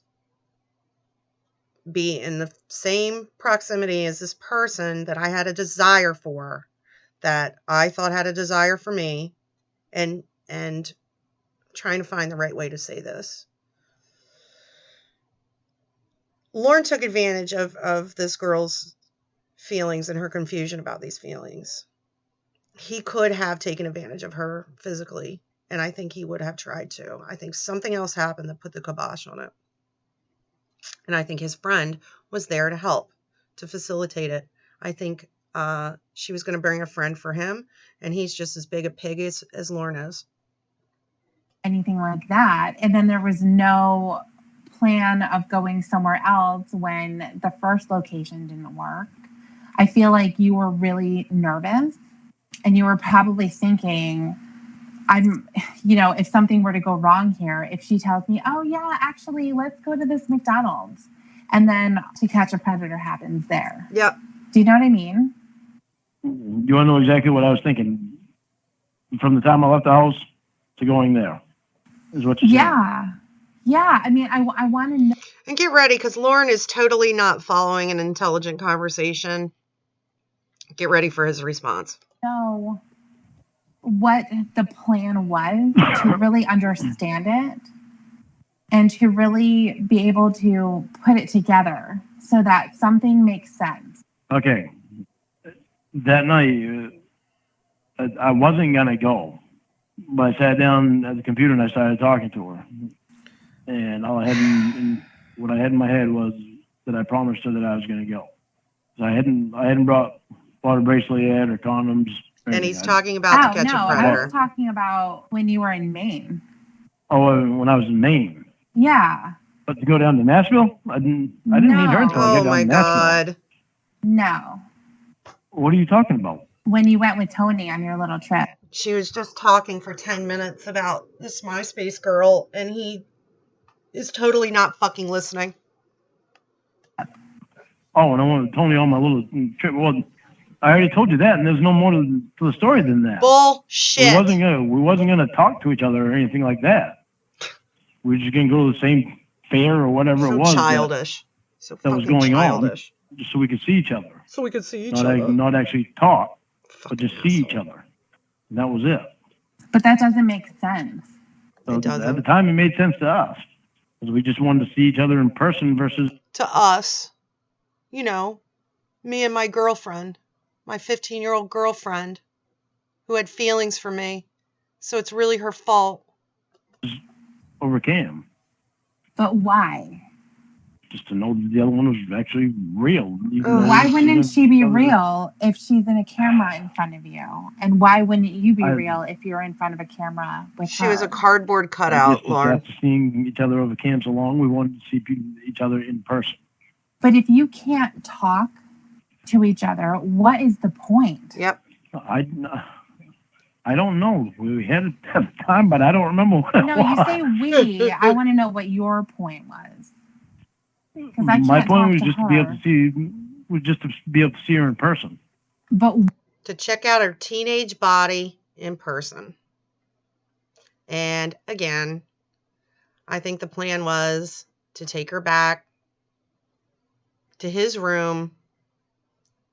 be in the same proximity as this person that I had a desire for, that I thought had a desire for me, and trying to find the right way to say this. Lorne took advantage of this girl's feelings and her confusion about these feelings. He could have taken advantage of her physically and I think he would have tried to. I think something else happened that put the kibosh on it. And I think his friend was there to help, to facilitate it. I think she was going to bring a friend for him, and he's just as big a pig as Lorne is. Anything like that. And then there was no plan of going somewhere else when the first location didn't work. I feel like you were really nervous, and you were probably thinking, if something were to go wrong here, if she tells me, oh yeah, actually, let's go to this McDonald's, and then To Catch a Predator happens there. Yep. Do you know what I mean? You want to know exactly what I was thinking from the time I left the house to going there, is what you're saying. Yeah. I mean, I want to know. And get ready, because Lorne is totally not following an intelligent conversation. Get ready for his response. Know what the plan was, to really understand it and to really be able to put it together so that something makes sense. Okay. That night, I wasn't going to go, but I sat down at the computer and I started talking to her. And all I had what I had in my head was that I promised her that I was going to go. So I hadn't brought a bracelet yet or condoms. Or and he's talking about To Catch a Predator. I was talking about when you were in Maine. Oh, when I was in Maine. Yeah. But to go down to Nashville, I didn't meet her until I got down to Nashville. Oh my God. No. What are you talking about? When you went with Tony on your little trip. She was just talking for 10 minutes about this MySpace girl, and he is totally not fucking listening. Oh, and I went with Tony on my little trip. Well, I already told you that, and there's no more to the story than that. Bullshit. We wasn't gonna talk to each other or anything like that. We were just gonna go to the same fair or whatever it was. Childish. That was going childish. On, just so we could see each other. Not actually talk, but just see each other. And that was it. But that doesn't make sense. So at the time, it made sense to us, because we just wanted to see each other in person versus... To us, me and my girlfriend, my 15-year-old girlfriend, who had feelings for me. So it's really her fault. Over Cam. But why? Just to know that the other one was actually real. Why wouldn't she be real if she's in a camera in front of you? And why wouldn't you be real if you're in front of a camera with her? She was a cardboard cutout, Lorne. After seeing each other over cam so long, we wanted to see each other in person. But if you can't talk to each other, what is the point? Yep. I don't know. We had it at the time, but I don't remember what it was. No, you say we. I want to know what your point was. Because I can't My point was talk just to to be able to see her in person. But to check out her teenage body in person. And again, I think the plan was to take her back to his room,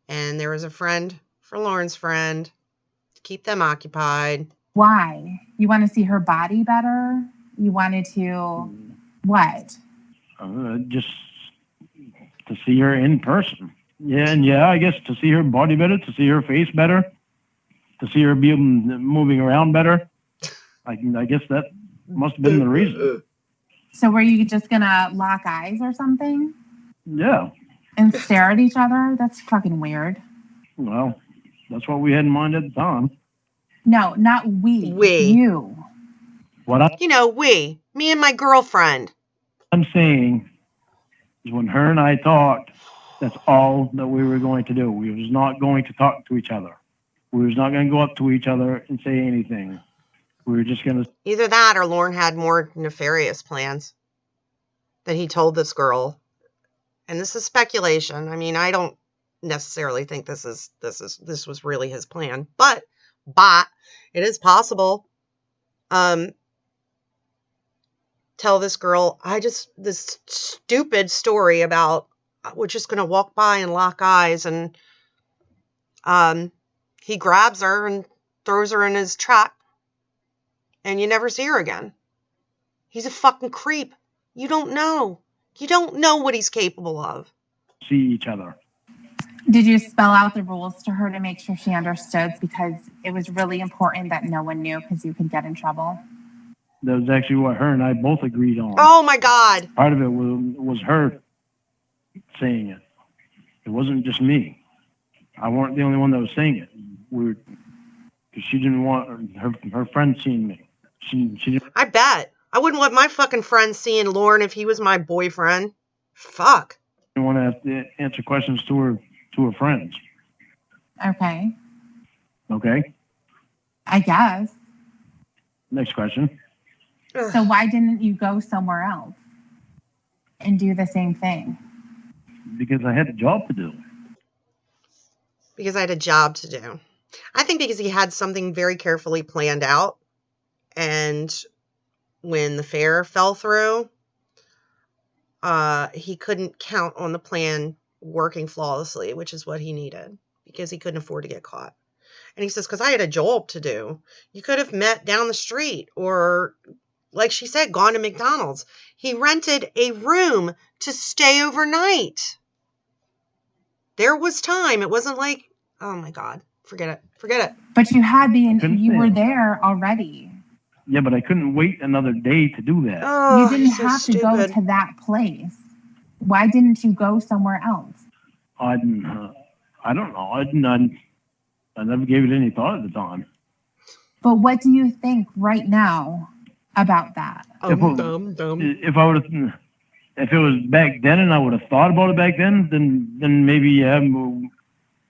and there was a friend for Lorne's friend to keep them occupied. Why? You want to see her body better? You wanted to what? Just to see her in person. Yeah, I guess to see her body better, to see her face better, to see her be moving around better. I guess that must have been the reason. So were you just gonna lock eyes or something? Yeah. And stare at each other? That's fucking weird. Well, that's what we had in mind at the time. No, not we. We. You. We. Me and my girlfriend. I'm saying is when her and I talked, that's all that we were going to do. We was not going to talk to each other. We was not going to go up to each other and say anything. We were just going to... Either that or Lorne had more nefarious plans that he told this girl. And this is speculation. I mean, I don't necessarily think this was really his plan. But it is possible. Tell this girl, this stupid story about we're just going to walk by and lock eyes, and he grabs her and throws her in his trap, and you never see her again. He's a fucking creep. You don't know what he's capable of. See each other. Did you spell out the rules to her to make sure she understood? Because it was really important that no one knew because you could get in trouble. That was actually what her and I both agreed on. Oh my God. Part of it was her saying it. It wasn't just me. I weren't the only one that was saying it. Because she didn't want her friends seeing me. She didn't. I bet. I wouldn't want my fucking friends seeing Lorne if he was my boyfriend. Fuck. I didn't want to have to answer questions to her friends. Okay. Okay. I guess. Next question. So why didn't you go somewhere else and do the same thing? Because I had a job to do. Because I had a job to do. I think because he had something very carefully planned out, and when the fair fell through, he couldn't count on the plan working flawlessly, which is what he needed, because he couldn't afford to get caught. And he says, because I had a job to do. You could have met down the street, or, like she said, gone to McDonald's. He rented a room to stay overnight. There was time. It wasn't like, oh my God, forget it. But you had you were there already. Yeah, but I couldn't wait another day to do that. Oh, you didn't so have to go to that place. Why didn't you go somewhere else? I don't know. I never gave it any thought at the time. But what do you think right now about that? If it was back then and I would have thought about it back then, then maybe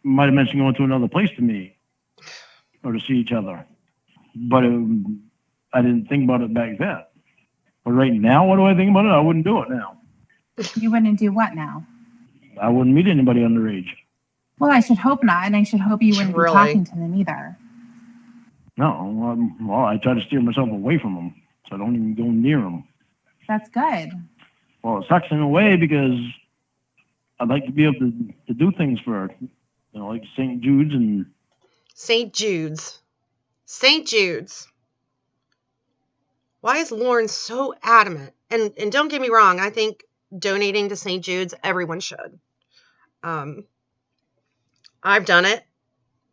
might have mentioned going to another place to meet or to see each other. But I didn't think about it back then. But right now, what do I think about it? I wouldn't do it now. You wouldn't do what now? I wouldn't meet anybody underage. Well, I should hope not, and I should hope you wouldn't be talking to them either. No, well, I try to steer myself away from them, so I don't even go near them. That's good. Well, it sucks in a way because I'd like to be able to do things for, like St. Jude's and... St. Jude's. St. Jude's. Why is Lorne so adamant? And don't get me wrong, I think donating to St. Jude's, everyone should. I've done it.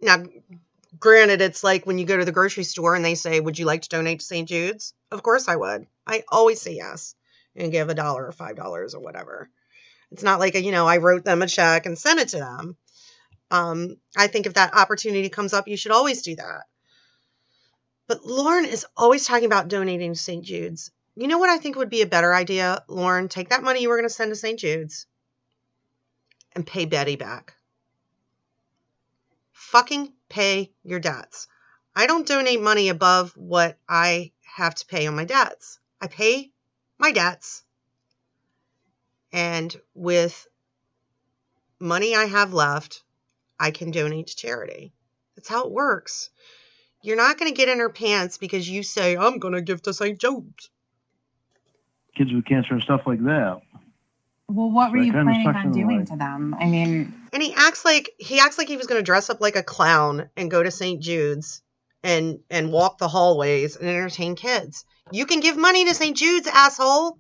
Now, granted, it's like when you go to the grocery store and they say, would you like to donate to St. Jude's? Of course I would. I always say yes and give $1 or $5 or whatever. It's not like, I wrote them a check and sent it to them. I think if that opportunity comes up, you should always do that. But Lorne is always talking about donating to St. Jude's. You know what I think would be a better idea, Lorne? Take that money you were going to send to St. Jude's and pay Betty back. Fucking pay your debts. I don't donate money above what I have to pay on my debts. I pay my debts, and with money I have left, I can donate to charity. That's how it works. You're not going to get in her pants because you say, I'm going to give to St. Jude's. Kids with cancer and stuff like that. Well, what were you planning on doing to them? I mean... And he acts like he was going to dress up like a clown and go to St. Jude's and walk the hallways and entertain kids. You can give money to St. Jude's, asshole.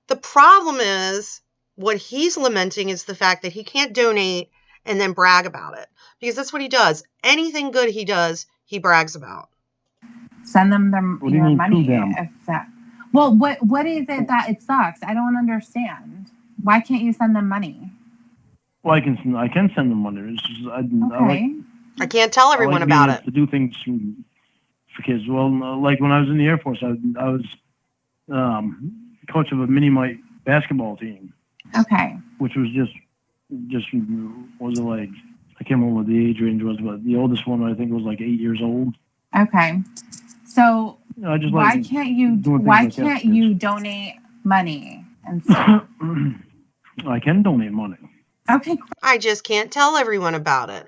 The problem is, what he's lamenting is the fact that he can't donate and then brag about it. Because that's what he does. Anything good he does, he brags about. Send them your money. Well, what is it that it sucks? I don't understand. Why can't you send them money? Well, I can send them money. It's just, I can't tell everyone about it. To do things for kids. Well, like when I was in the Air Force, I was coach of a mini-mite basketball team. Okay. Which was just was it like, I can't remember what the age range was, but the oldest one I think was like 8 years old. Okay. So why can't you donate money and stuff? I can donate money. Okay. I just can't tell everyone about it.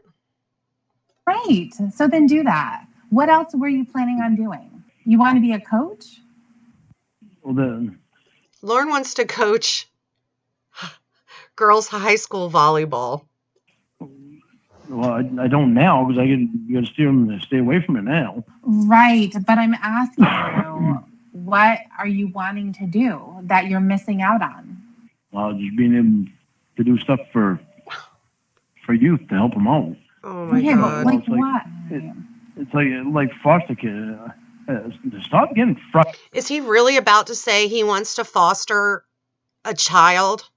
Great. So then do that. What else were you planning on doing? You want to be a coach? Well, then. Lorne wants to coach girls' high school volleyball. Well, I don't now because I got to steer them to stay away from it now. Right, but I'm asking you, what are you wanting to do that you're missing out on? Well, just being able to do stuff for for youth to help them out. Oh my Okay, God. but like It's like- what? It's like foster kid. Stop getting frustrated. Is he really about to say he wants to foster a child?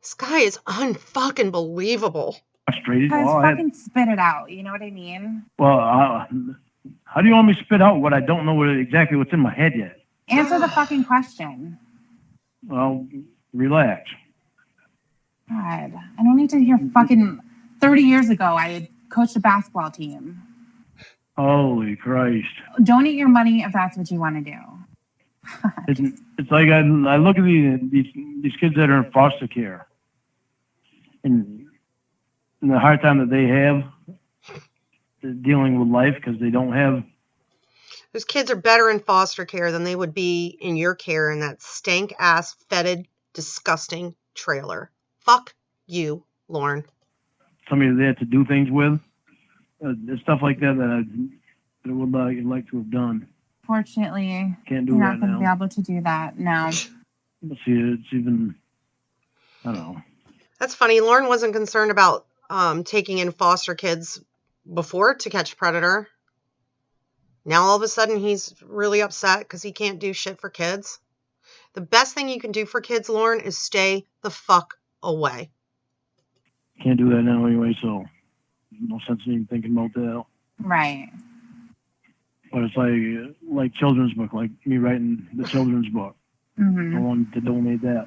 This guy is unfucking believable. Guys, Well, fucking spit it out. You know what I mean? how do you want me to spit out what I don't know exactly what's in my head yet? Answer the fucking question. Well, relax. God, I don't need to hear fucking 30 years ago I had coached a basketball team. Holy Christ. Donate your money if that's what you want to do. It's like I look at these kids that are in foster care and the hard time that they have dealing with life because they don't have. Those kids are better in foster care than they would be in your care in that stank-ass, fetid, disgusting trailer. Fuck you, Lorne. Somebody they had to do things with. There's stuff like that I would like to have done. Fortunately, Can't do you're that not going to be now. able to do that. No. See, it's even, I don't know. That's funny. Lorne wasn't concerned about taking in foster kids before to catch predator. Now all of a sudden he's really upset because he can't do shit for kids. The best thing you can do for kids, Lorne, is stay the fuck away. Can't do that now anyway, so no sense in even thinking about that. Right. But it's like children's book, like me writing the children's book. Mm-hmm. I wanted to donate that.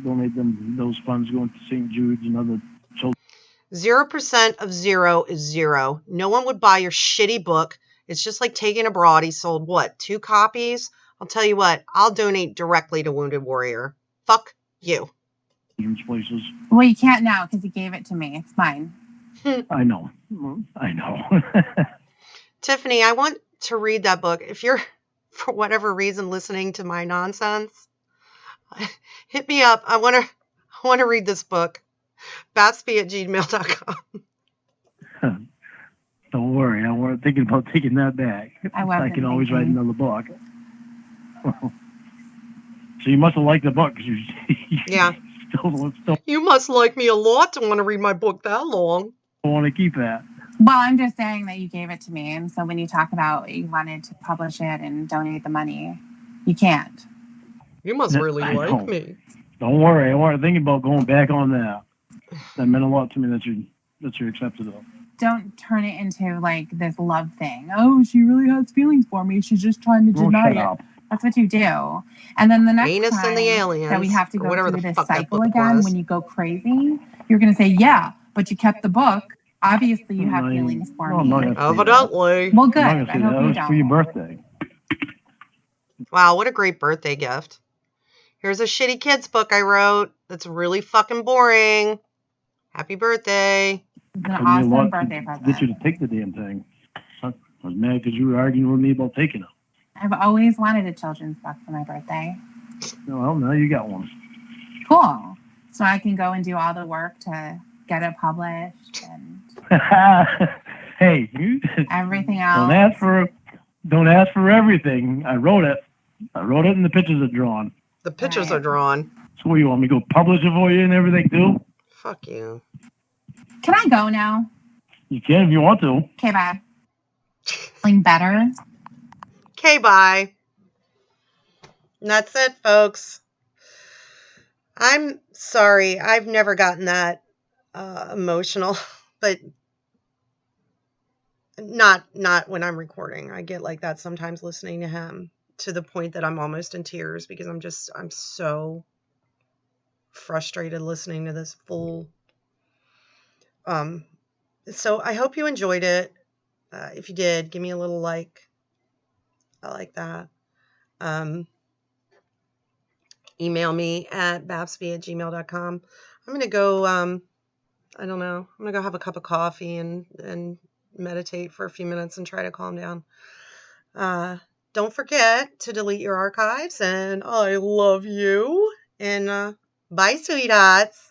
Donate those funds going to St. Jude's and other children. 0% of 0 is 0. No one would buy your shitty book. It's just like Taking Abroad. He sold, 2 copies? I'll tell you what, I'll donate directly to Wounded Warrior. Fuck you. Places. Well, you can't now because he gave it to me. It's mine. I know. Tiffany, I want to read that book. If you're, for whatever reason, listening to my nonsense, hit me up. I want to read this book. babsby@gmail.com. Don't worry. I wasn't thinking about taking that back. I can always write another book. So you must have liked the book. Yeah. Still You must like me a lot to want to read my book that long. I want to keep that. Well, I'm just saying that you gave it to me. And so when you talk about you wanted to publish it and donate the money, you can't. You must really I like don't. me. Don't worry. I wasn't thinking about going back on that. That meant a lot to me that you accepted it. Don't turn it into like this love thing. Oh, she really has feelings for me. She's just trying to deny shut it. up. That's what you do. And then the next Anus time and the aliens, that we have to or go whatever through the this fuck that cycle book again, was. when you go crazy, you're going to say, yeah, but you kept the book. Obviously, you have feelings for No, me. I'm not gonna say that. Evidently. Well, good. I'm not I gonna say hope that. It you was for your don't. birthday. Wow, what a great birthday gift. Here's a shitty kids book I wrote that's really fucking boring. Happy birthday. It's an Took me a awesome lot birthday to present. get you to take the damn thing. I was mad because you were arguing with me about taking it. I've always wanted a children's book for my birthday. Well, now you got one. Cool. So I can go and do all the work to get it published and Hey, everything else. don't ask for everything. I wrote it and the pictures are drawn. The pictures Right. are drawn. So what, you want me to go publish it for you and everything too? Fuck you. Can I go now? You can if you want to. Okay, bye. Feeling better? Okay, bye. And that's it, folks. I'm sorry. I've never gotten that emotional, but not when I'm recording. I get like that sometimes listening to him, to the point that I'm almost in tears because I'm so frustrated listening to this fool. So I hope you enjoyed it. If you did, give me a little like. I like that. Email me at babsby@gmail.com. I'm going to go, I don't know, I'm going to go have a cup of coffee and meditate for a few minutes and try to calm down. Don't forget to delete your archives, and I love you. And bye, sweethearts.